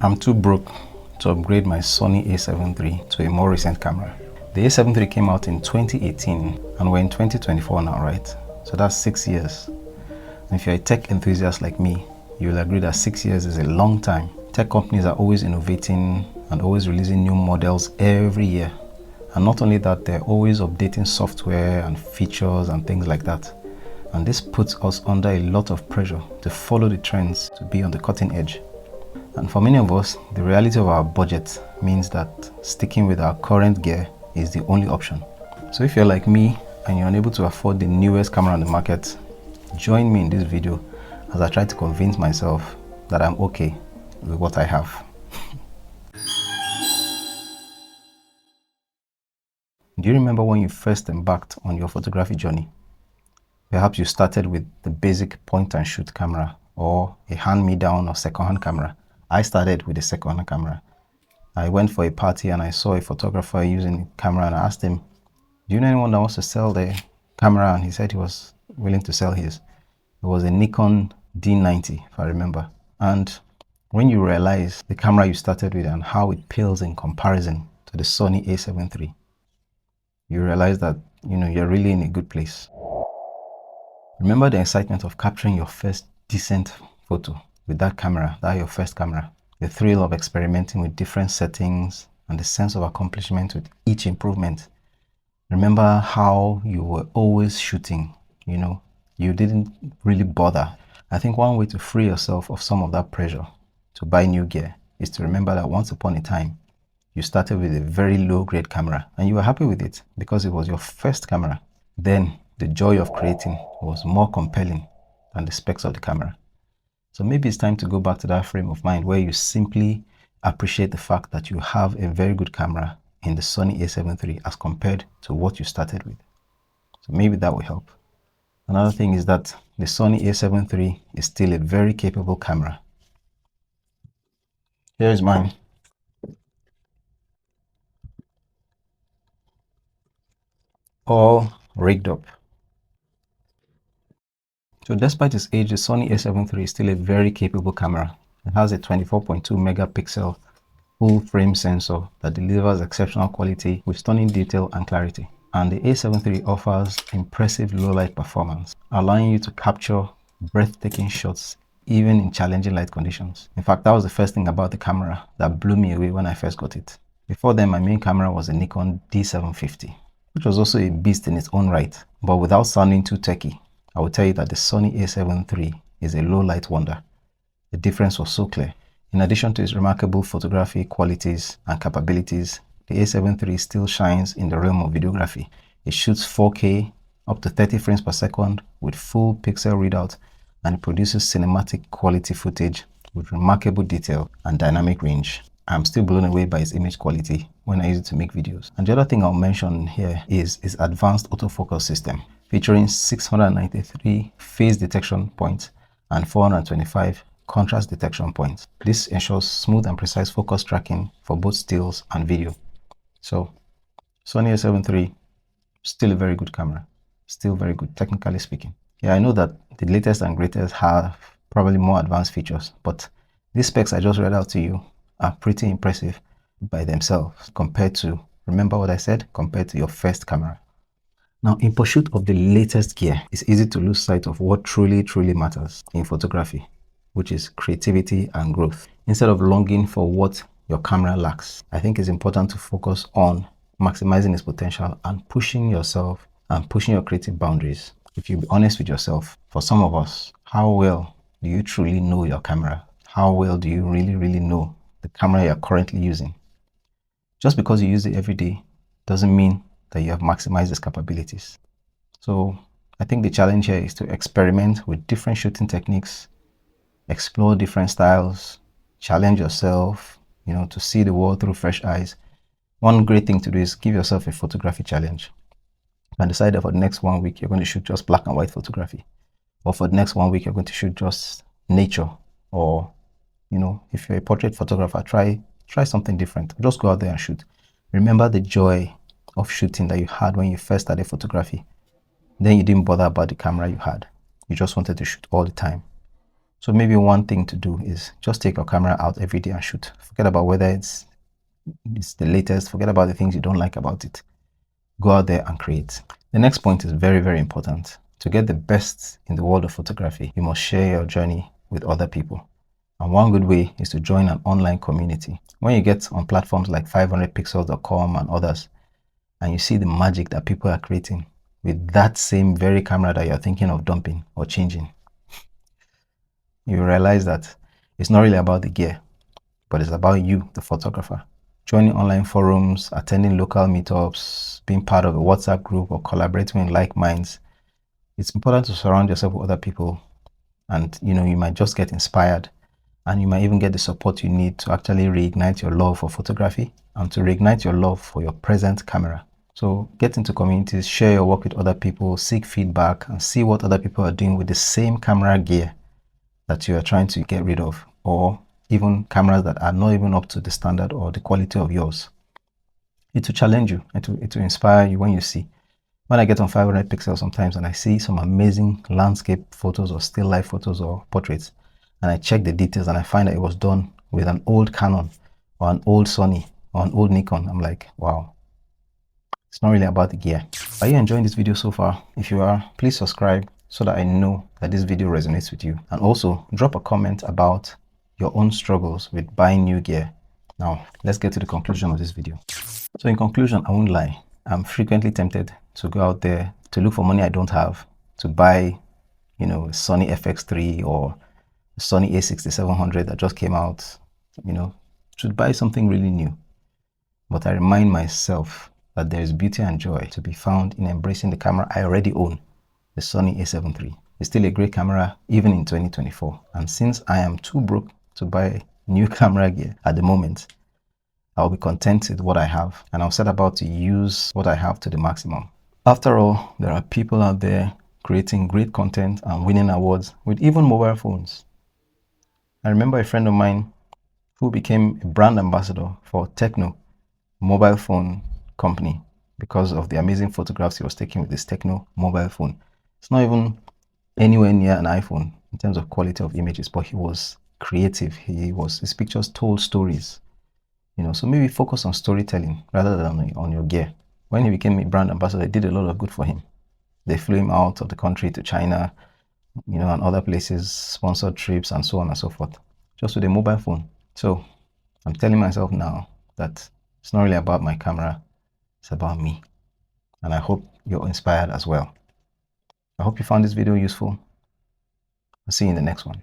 I'm too broke to upgrade my Sony a7 III to a more recent camera. The a7 III came out in 2018 and we're in 2024 now, right? So that's 6 years. And if you're a tech enthusiast like me, you'll agree that 6 years is a long time. Tech companies are always innovating and always releasing new models every year. And not only that, they're always updating software and features and things like that. And this puts us under a lot of pressure to follow the trends, to be on the cutting edge. And for many of us, the reality of our budget means that sticking with our current gear is the only option. So if you're like me and you're unable to afford the newest camera on the market, join me in this video as I try to convince myself that I'm okay with what I have. Do you remember when you first embarked on your photography journey? Perhaps you started with the basic point and shoot camera or a hand-me-down or second-hand camera. I started with a second-hand camera. I went for a party and I saw a photographer using a camera and I asked him, do you know anyone that wants to sell their camera? And he said he was willing to sell his. It was a Nikon D90, if I remember. And when you realize the camera you started with and how it pales in comparison to the Sony a7 III, you realize that you're really in a good place. Remember the excitement of capturing your first decent photo with that camera, your first camera. The thrill of experimenting with different settings and the sense of accomplishment with each improvement. Remember how you were always shooting, you didn't really bother. I think one way to free yourself of some of that pressure to buy new gear is to remember that once upon a time, you started with a very low-grade camera and you were happy with it because it was your first camera. Then the joy of creating was more compelling than the specs of the camera. So maybe it's time to go back to that frame of mind where you simply appreciate the fact that you have a very good camera in the Sony a7 III as compared to what you started with. So maybe that will help. Another thing is that the Sony a7 III is still a very capable camera. Here's mine. All rigged up. So despite its age, the Sony a7 III is still a very capable camera. It has a 24.2 megapixel full frame sensor that delivers exceptional quality with stunning detail and clarity. And the a7 III offers impressive low light performance, allowing you to capture breathtaking shots even in challenging light conditions. In fact, that was the first thing about the camera that blew me away when I first got it. Before then, my main camera was a Nikon D750, which was also a beast in its own right. But without sounding too techy, I will tell you that the Sony a7 III is a low light wonder. The difference was so clear. In addition to its remarkable photography qualities and capabilities, the a7 III still shines in the realm of videography. It shoots 4K up to 30 frames per second with full pixel readout, and it produces cinematic quality footage with remarkable detail and dynamic range. I'm still blown away by its image quality when I use it to make videos. And the other thing I'll mention here is its advanced autofocus system, featuring 693 phase detection points and 425 contrast detection points. This ensures smooth and precise focus tracking for both stills and video. So Sony a7 III, still a very good camera, still very good technically speaking. Yeah, I know that the latest and greatest have probably more advanced features, but these specs I just read out to you are pretty impressive by themselves compared to, remember what I said, compared to your first camera. Now, in pursuit of the latest gear, it's easy to lose sight of what truly matters in photography, which is creativity and growth. Instead of longing for what your camera lacks, I think it's important to focus on maximizing its potential and pushing yourself and pushing your creative boundaries. If you be honest with yourself, for some of us, how well do you truly know your camera? How well do you really know the camera you're currently using? Just because you use it every day doesn't mean that you have maximized its capabilities. So I think the challenge here is to experiment with different shooting techniques, explore different styles, challenge yourself, to see the world through fresh eyes. One great thing to do is give yourself a photography challenge. And decide that for the next 1 week, you're going to shoot just black and white photography. Or for the next 1 week, you're going to shoot just nature. Or, if you're a portrait photographer, try something different. Just go out there and shoot. Remember the joy of shooting that you had when you first started photography. Then you didn't bother about the camera you had. You just wanted to shoot all the time. So maybe one thing to do is just take your camera out every day and shoot. Forget about whether it's the latest, forget about the things you don't like about it. Go out there and create. The next point is very, very important. To get the best in the world of photography, you must share your journey with other people. And one good way is to join an online community. When you get on platforms like 500pixels.com and others, and you see the magic that people are creating with that same very camera that you're thinking of dumping or changing, you realize that it's not really about the gear, but it's about you, the photographer. Joining online forums, attending local meetups, being part of a WhatsApp group, or collaborating with like minds. It's important to surround yourself with other people, and you might just get inspired, and you might even get the support you need to actually reignite your love for photography and to reignite your love for your present camera. So get into communities, share your work with other people, seek feedback, and see what other people are doing with the same camera gear that you are trying to get rid of, or even cameras that are not even up to the standard or the quality of yours. It will challenge you, it will inspire you. When I get on 500 pixels sometimes and I see some amazing landscape photos or still life photos or portraits, and I check the details and I find that it was done with an old Canon or an old Sony or an old Nikon, I'm like, wow. It's not really about the gear. Are you enjoying this video so far? If you are, please subscribe so that I know that this video resonates with you. And also drop a comment about your own struggles with buying new gear. Now, let's get to the conclusion of this video. So in conclusion, I won't lie. I'm frequently tempted to go out there to look for money I don't have, to buy, a Sony FX3 or a Sony a6700 that just came out, to buy something really new. But I remind myself that there is beauty and joy to be found in embracing the camera I already own, the Sony a7 III. It's still a great camera even in 2024. And since I am too broke to buy new camera gear at the moment, I'll be content with what I have, and I'll set about to use what I have to the maximum. After all, there are people out there creating great content and winning awards with even mobile phones. I remember a friend of mine who became a brand ambassador for Techno mobile phone company because of the amazing photographs he was taking with this Techno mobile phone. It's not even anywhere near an iPhone in terms of quality of images, but he was creative. His pictures told stories. So maybe focus on storytelling rather than on your gear. When he became a brand ambassador, it did a lot of good for him. They flew him out of the country to China, and other places, sponsored trips and so on and so forth, just with a mobile phone. So I'm telling myself now that it's not really about my camera, it's about me. And I hope you're inspired as well. I hope you found this video useful. I'll see you in the next one.